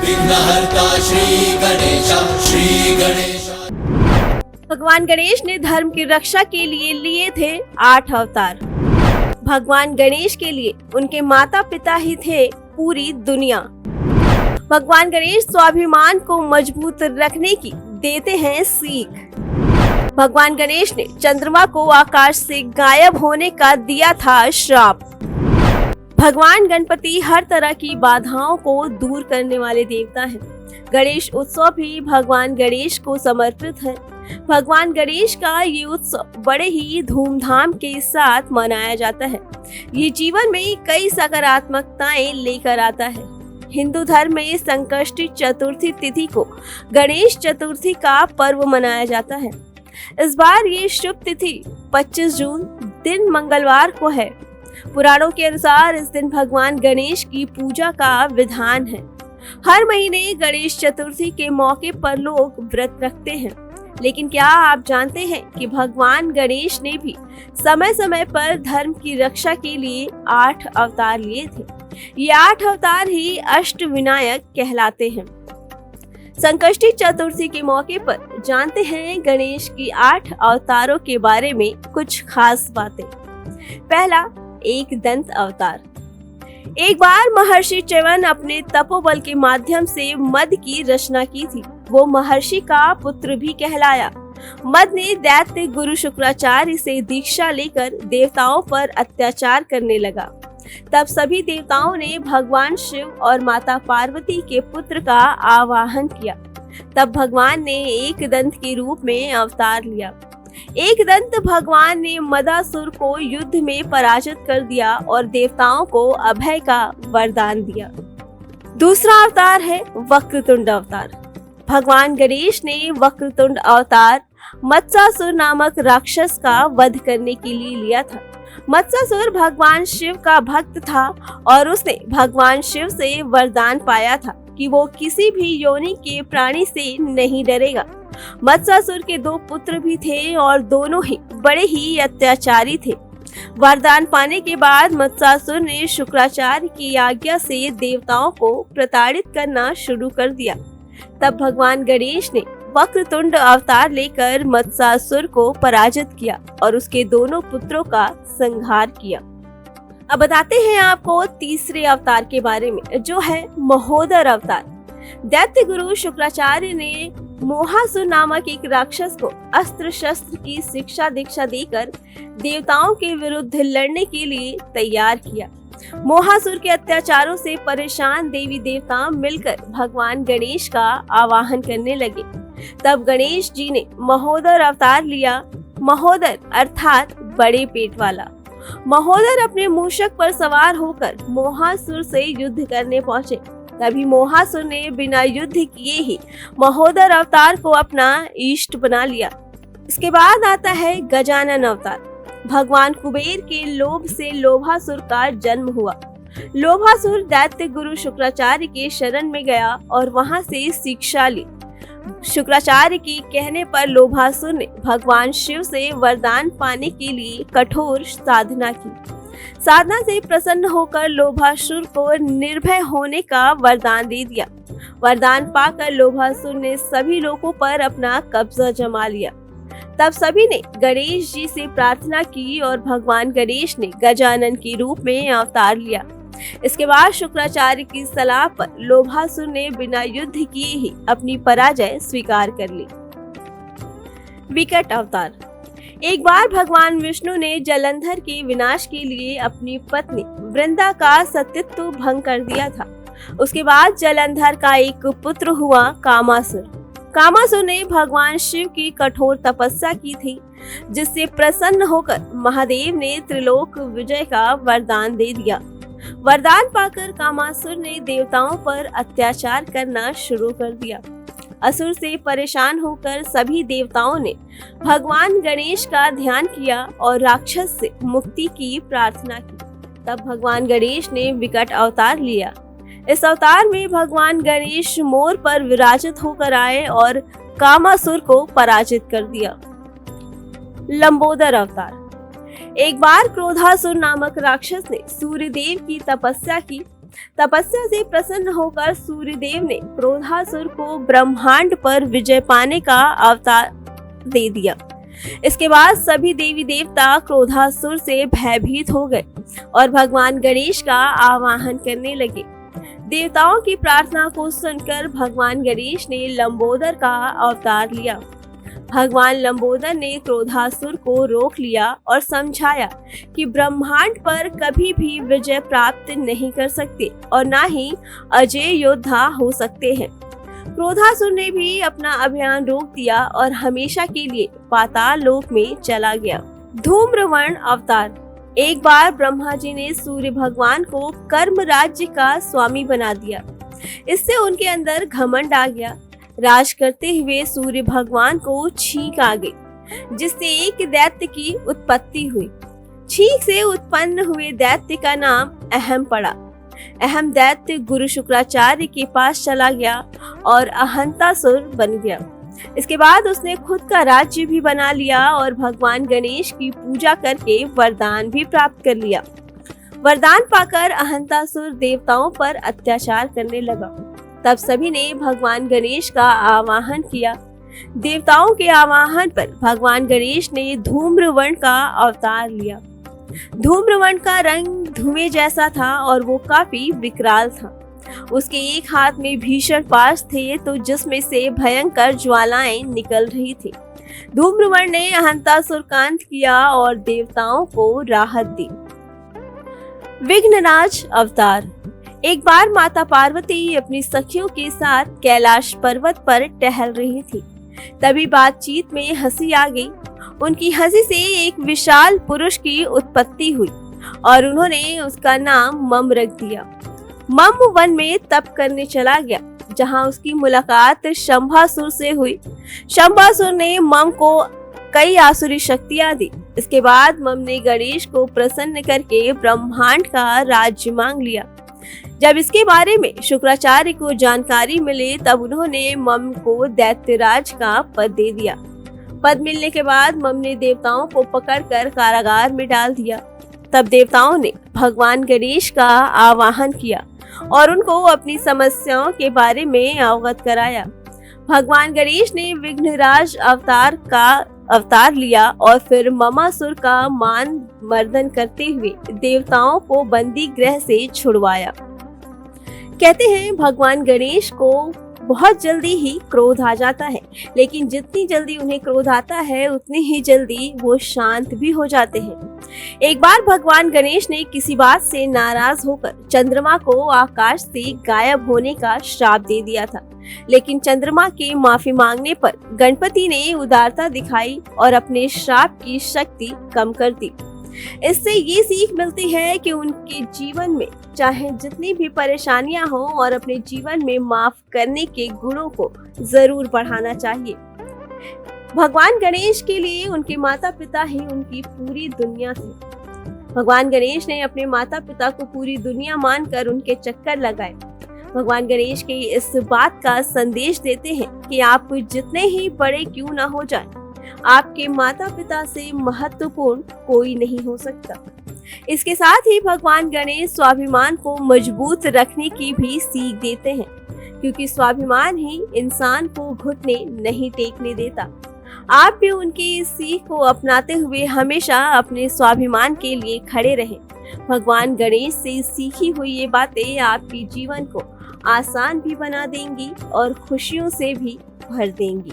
विघ्नहर्ता श्री गणेश श्री गणेश। भगवान गणेश ने धर्म की रक्षा के लिए थे 8 अवतार। भगवान गणेश के लिए उनके माता पिता ही थे पूरी दुनिया। भगवान गणेश स्वाभिमान को मजबूत रखने की देते हैं सीख। भगवान गणेश ने चंद्रमा को आकाश से गायब होने का दिया था श्राप। भगवान गणपति हर तरह की बाधाओं को दूर करने वाले देवता हैं। गणेश उत्सव भी भगवान गणेश को समर्पित है। भगवान गणेश का ये उत्सव बड़े ही धूमधाम के साथ मनाया जाता है। ये जीवन में कई सकारात्मकताएं लेकर आता है। हिंदू धर्म में संकष्टी चतुर्थी तिथि को गणेश चतुर्थी का पर्व मनाया जाता है। इस बार ये शुभ तिथि 25 जून दिन मंगलवार को है। पुराणों के अनुसार इस दिन भगवान गणेश की पूजा का विधान है। हर महीने गणेश चतुर्थी के मौके पर लोग व्रत रखते हैं। लेकिन क्या आप जानते हैं कि भगवान गणेश ने भी समय समय पर धर्म की रक्षा के लिए 8 अवतार लिए थे। ये 8 अवतार ही अष्ट विनायक कहलाते हैं। संकष्टी चतुर्थी के मौके पर जानते हैं गणेश की 8 अवतारों के बारे में कुछ खास बातें। पहला, एक दंत अवतार। एक बार महर्षि च्यवन अपने तपोबल के माध्यम से मद की रचना की थी। वो महर्षि का पुत्र भी कहलाया। मद ने दैत्य गुरु शुक्राचार्य से दीक्षा लेकर देवताओं पर अत्याचार करने लगा। तब सभी देवताओं ने भगवान शिव और माता पार्वती के पुत्र का आवाहन किया। तब भगवान ने एक दंत के रूप में अवतार लिया। एक दंत भगवान ने मदासुर को युद्ध में पराजित कर दिया और देवताओं को अभय का वरदान दिया। दूसरा अवतार है वक्रतुंड अवतार। भगवान गणेश ने वक्रतुंड अवतार मत्स्यासुर नामक राक्षस का वध करने के लिए लिया था। मत्स्यासुर भगवान शिव का भक्त था और उसने भगवान शिव से वरदान पाया था कि वो किसी भी योनि के प्राणी से नहीं डरेगा। मत्स्यासुर के 2 पुत्र भी थे और दोनों ही बड़े ही अत्याचारी थे। वरदान पाने के बाद मत्स्यासुर ने शुक्राचार्य की आज्ञा से देवताओं को प्रताड़ित करना शुरू कर दिया। तब भगवान गणेश ने वक्रतुंड अवतार लेकर मत्स्यासुर को पराजित किया और उसके दोनों पुत्रों का संहार किया। अब बताते हैं आपको तीसरे अवतार के बारे में, जो है महोदर अवतार। दैत्य गुरु शुक्राचार्य ने मोहासुर नामक एक राक्षस को अस्त्र शस्त्र की शिक्षा दीक्षा देकर देवताओं के विरुद्ध लड़ने के लिए तैयार किया। मोहासुर के अत्याचारों से परेशान देवी देवता मिलकर भगवान गणेश का आवाहन करने लगे। तब गणेश जी ने महोदर अवतार लिया। महोदर अर्थात बड़े पेट वाला। महोदर अपने मूषक पर सवार होकर मोहासुर से युद्ध करने पहुंचे। तभी मोहासुर ने बिना युद्ध किए ही महोदर अवतार को अपना इष्ट बना लिया। इसके बाद आता है गजानन अवतार। भगवान कुबेर के लोभ से लोभासुर का जन्म हुआ। लोभासुर दैत्य गुरु शुक्राचार्य के शरण में गया और वहां से शिक्षा ली। शुक्राचार्य के कहने पर लोभासुर ने भगवान शिव से वरदान पाने के लिए कठोर साधना की। साधना से प्रसन्न होकर लोभासुर को निर्भय होने का वरदान दे दिया। वरदान पाकर लोभासुर ने सभी लोगों पर अपना कब्जा जमा लिया। तब सभी ने गणेश जी से प्रार्थना की और भगवान गणेश ने गजानन के रूप में अवतार लिया। इसके बाद शुक्राचार्य की सलाह पर लोभासुर ने बिना युद्ध किए ही अपनी पराजय स्वीकार कर ली। विकट अवतार। एक बार भगवान विष्णु ने जलंधर के विनाश के लिए अपनी पत्नी वृंदा का सतीत्व भंग कर दिया था। उसके बाद जलंधर का एक पुत्र हुआ कामासुर। कामासुर ने भगवान शिव की कठोर तपस्या की थी, जिससे प्रसन्न होकर महादेव ने त्रिलोक विजय का वरदान दे दिया। वरदान पाकर कामासुर ने देवताओं पर अत्याचार करना शुरू कर दिया। असुर से परेशान होकर सभी देवताओं ने भगवान गणेश का ध्यान किया और राक्षस से मुक्ति की प्रार्थना की। तब भगवान गणेश ने विकट अवतार लिया। इस अवतार में भगवान गणेश मोर पर विराजित होकर आए और कामासुर को पराजित कर दिया। लंबोदर अवतार। एक बार क्रोधासुर नामक राक्षस ने सूर्यदेव की तपस्या की तपस्या से प्रसन्न होकर सूर्यदेव ने क्रोधासुर को ब्रह्मांड पर विजय पाने का अवतार दे दिया। इसके बाद सभी देवी देवता क्रोधासुर से भयभीत हो गए और भगवान गणेश का आवाहन करने लगे। देवताओं की प्रार्थना को सुनकर भगवान गणेश ने लंबोदर का अवतार लिया। भगवान लंबोदर ने क्रोधासुर को रोक लिया और समझाया कि ब्रह्मांड पर कभी भी विजय प्राप्त नहीं कर सकते और ना ही अजय योद्धा हो सकते हैं। क्रोधासुर ने भी अपना अभियान रोक दिया और हमेशा के लिए पाताल लोक में चला गया। धूम्रवर्ण अवतार। एक बार ब्रह्मा जी ने सूर्य भगवान को कर्म राज्य का स्वामी बना दिया। इससे उनके अंदर घमंड आ गया। राज करते हुए सूर्य भगवान को छींक आ गई, जिससे एक दैत्य की उत्पत्ति हुई। छींक से उत्पन्न हुए दैत्य का नाम अहम पड़ा। अहम दैत्य गुरु शुक्राचार्य के पास चला गया और अहंतासुर बन गया। इसके बाद उसने खुद का राज्य भी बना लिया और भगवान गणेश की पूजा करके वरदान भी प्राप्त कर लिया। वरदान पाकर अहंतासुर देवताओं पर अत्याचार करने लगा। तब सभी ने भगवान गणेश का आवाहन किया। देवताओं के आवाहन पर भगवान गणेश ने धूम्रवर्ण का अवतार लिया। धूम्रवर्ण का रंग धुएं जैसा था और वो काफी विकराल था। उसके एक हाथ में भीषण पाश थे तो जिसमें से भयंकर ज्वालाएं निकल रही थी। धूम्रवर्ण ने अहंतासुर का अंत किया और देवताओं को राहत दी। विघ्नराज अवतार। एक बार माता पार्वती अपनी सखियों के साथ कैलाश पर्वत पर टहल रही थी। तभी बातचीत में हंसी आ गई। उनकी हंसी से एक विशाल पुरुष की उत्पत्ति हुई और उन्होंने उसका नाम मम रख दिया। मम वन में तप करने चला गया, जहां उसकी मुलाकात शंभासुर से हुई। शंभासुर ने मम को कई आसुरी शक्तियां दी। इसके बाद मम ने गणेश को प्रसन्न करके ब्रह्मांड का राज्य मांग लिया। जब इसके बारे में शुक्राचार्य को जानकारी मिली तब उन्होंने मम को दैत्यराज का पद दे दिया। पद मिलने के बाद मम ने देवताओं को पकड़कर कारागार में डाल दिया। तब देवताओं ने भगवान गणेश का आवाहन किया और उनको अपनी समस्याओं के बारे में अवगत कराया। भगवान गणेश ने विघ्नराज अवतार लिया और फिर ममासुर का मान मर्दन करते हुए देवताओं को बंदी गृह से छुड़वाया। कहते हैं भगवान गणेश को बहुत जल्दी ही क्रोध आ जाता है, लेकिन जितनी जल्दी उन्हें क्रोध आता है उतनी ही जल्दी वो शांत भी हो जाते हैं। एक बार भगवान गणेश ने किसी बात से नाराज होकर चंद्रमा को आकाश से गायब होने का श्राप दे दिया था, लेकिन चंद्रमा के माफी मांगने पर गणपति ने उदारता दिखाई और अपने श्राप की शक्ति कम कर दी। इससे ये सीख मिलती है कि उनके जीवन में चाहे जितनी भी परेशानियां हो और अपने जीवन में माफ करने के गुणों को जरूर बढ़ाना चाहिए। भगवान गणेश के लिए उनके माता पिता ही उनकी पूरी दुनिया थी। भगवान गणेश ने अपने माता पिता को पूरी दुनिया मानकर उनके चक्कर लगाए। भगवान गणेश के इस बात का संदेश देते हैं कि आप जितने ही बड़े क्यों ना हो जाएं, आपके माता पिता से महत्वपूर्ण कोई नहीं हो सकता। इसके साथ ही भगवान गणेश स्वाभिमान को मजबूत रखने की भी सीख देते हैं, क्योंकि स्वाभिमान ही इंसान को घुटने नहीं टेकने देता। आप भी उनकी इस सीख को अपनाते हुए हमेशा अपने स्वाभिमान के लिए खड़े रहें। भगवान गणेश से सीखी हुई ये बातें आपके जीवन को आसान भी बना देंगी और खुशियों से भी भर देंगी।